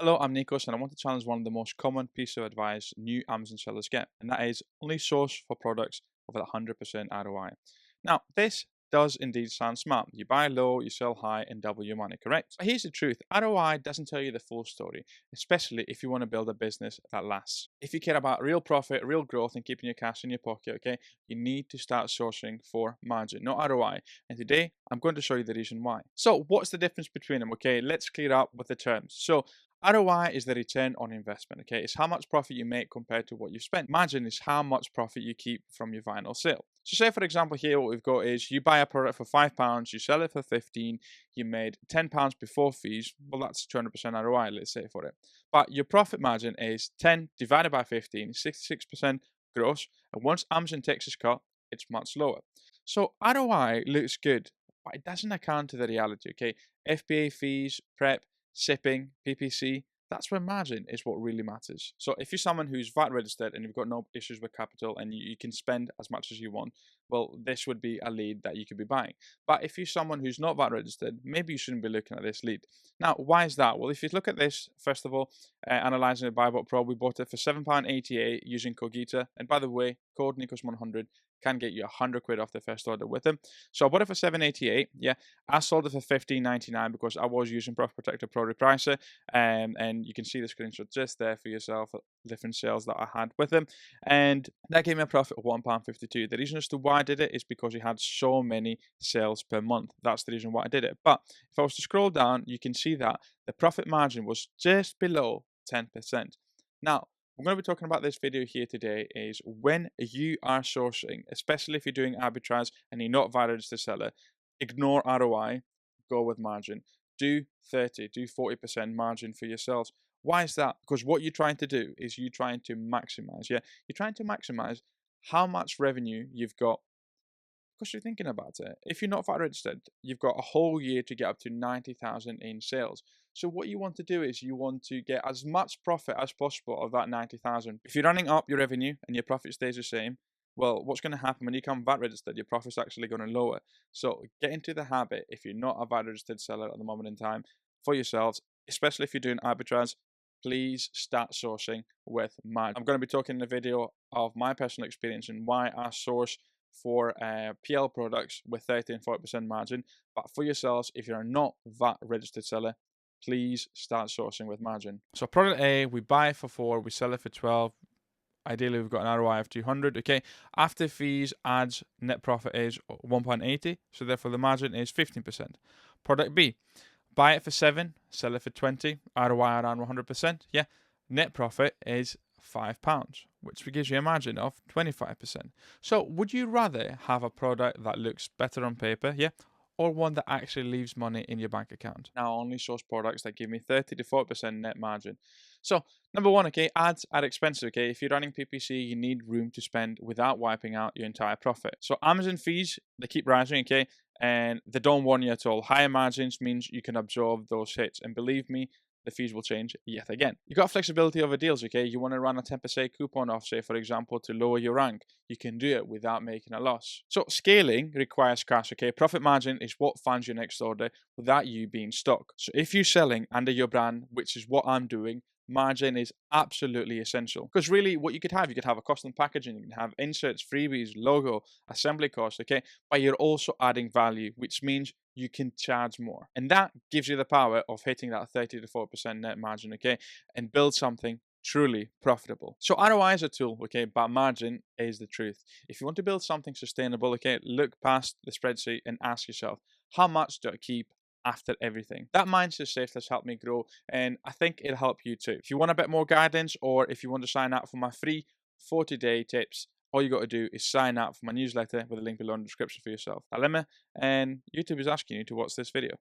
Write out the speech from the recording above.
Hello, I'm Nikos, and I want to challenge one of the most common pieces of advice new Amazon sellers get, and that is only source for products with a 100% ROI. Now, this does indeed sound smart. You buy low, you sell high, and double your money, correct? But here's the truth: ROI doesn't tell you the full story, especially if you want to build a business that lasts. If you care about real profit, real growth, and keeping your cash in your pocket, okay, you need to start sourcing for margin, not ROI. And today, I'm going to show you the reason why. So, what's the difference between them? Okay, let's clear up with the terms. So, ROI is the return on investment. Okay, it's how much profit you make compared to what you spent. Margin is how much profit you keep from your final sale. So, say for example, here what we've got is you buy a product for £5, you sell it for 15, you made £10 before fees. Well, that's 200% ROI, let's say for it. But your profit margin is 10 divided by 15, 66% gross. And once Amazon takes its cut, it's much lower. So ROI looks good, but it doesn't account to the reality. Okay, FBA fees, prep, shipping, PPC, that's where margin is what really matters. So if you're someone who's VAT registered and you've got no issues with capital and you can spend as much as you want, well, this would be a lead that you could be buying. But if you're someone who's not VAT registered, maybe you shouldn't be looking at this lead. Now, why is that? Well, if you look at this, first of all, analyzing the BuyBot Pro, we bought it for £7.88 using Cogita. And by the way, code Nikos100 can get you 100 quid off the first order with them. So I bought it for 7.88. Yeah, I sold it for 15.99 because I was using Profit Protector Pro Repricer, and you can see the screenshot just there for yourself, different sales that I had with them, and that gave me a profit of £1.52. The reason as to why I did it is because it had so many sales per month. That's the reason why I did it. But if I was to scroll down, you can see that the profit margin was just below 10%. Now, I'm going to be talking about this video here today is when you are sourcing, especially if you're doing arbitrage and you're not VAT registered seller, ignore ROI, go with margin. Do 30, do 40% margin for yourselves. Why is that? Because what you're trying to do is you're trying to maximize. Yeah, you're trying to maximize how much revenue you've got because you're thinking about it. If you're not VAT registered, you've got a whole year to get up to 90,000 in sales. So what you want to do is you want to get as much profit as possible of that 90,000. If you're running up your revenue and your profit stays the same, well, what's going to happen when you come VAT registered? Your profit's actually going to lower. So get into the habit, if you're not a VAT registered seller at the moment in time, for yourselves, especially if you're doing arbitrage, please start sourcing with margin. I'm going to be talking in a video of my personal experience and why I source for PL products with 30 and 40% margin. But for yourselves, if you're not VAT registered seller, please start sourcing with margin. So product A, we buy it for 4, we sell it for 12. Ideally, we've got an ROI of 200. Okay, after fees, ads, net profit is 1.80. So therefore, the margin is 15%. Product B, buy it for 7, sell it for 20. ROI around 100%. Yeah, net profit is £5, which gives you a margin of 25%. So would you rather have a product that looks better on paper, yeah, or one that actually leaves money in your bank account? Now, I only source products that give me 30 to 40% net margin. So number one, okay, ads are expensive, okay? If you're running PPC, you need room to spend without wiping out your entire profit. So Amazon fees, they keep rising, okay? And they don't warn you at all. Higher margins means you can absorb those hits. And believe me, the fees will change yet again. You got flexibility over deals, okay? You want to run a 10% coupon off, say, for example, to lower your rank. You can do it without making a loss. So scaling requires cash, okay? Profit margin is what funds your next order without you being stuck. So if you're selling under your brand, which is what I'm doing, margin is absolutely essential. Because really, what you could have a custom packaging, you can have inserts, freebies, logo, assembly costs, okay? But you're also adding value, which means you can charge more. And that gives you the power of hitting that 30 to 4% net margin, okay? And build something truly profitable. So ROI is a tool, okay, but margin is the truth. If you want to build something sustainable, okay, look past the spreadsheet and ask yourself, how much do I keep after everything? That mindset shift has helped me grow, and I think it'll help you too. If you want a bit more guidance, or if you want to sign up for my free 40-day tips, all you got to do is sign up for my newsletter with a link below in the description for yourself. Alema, and YouTube is asking you to watch this video.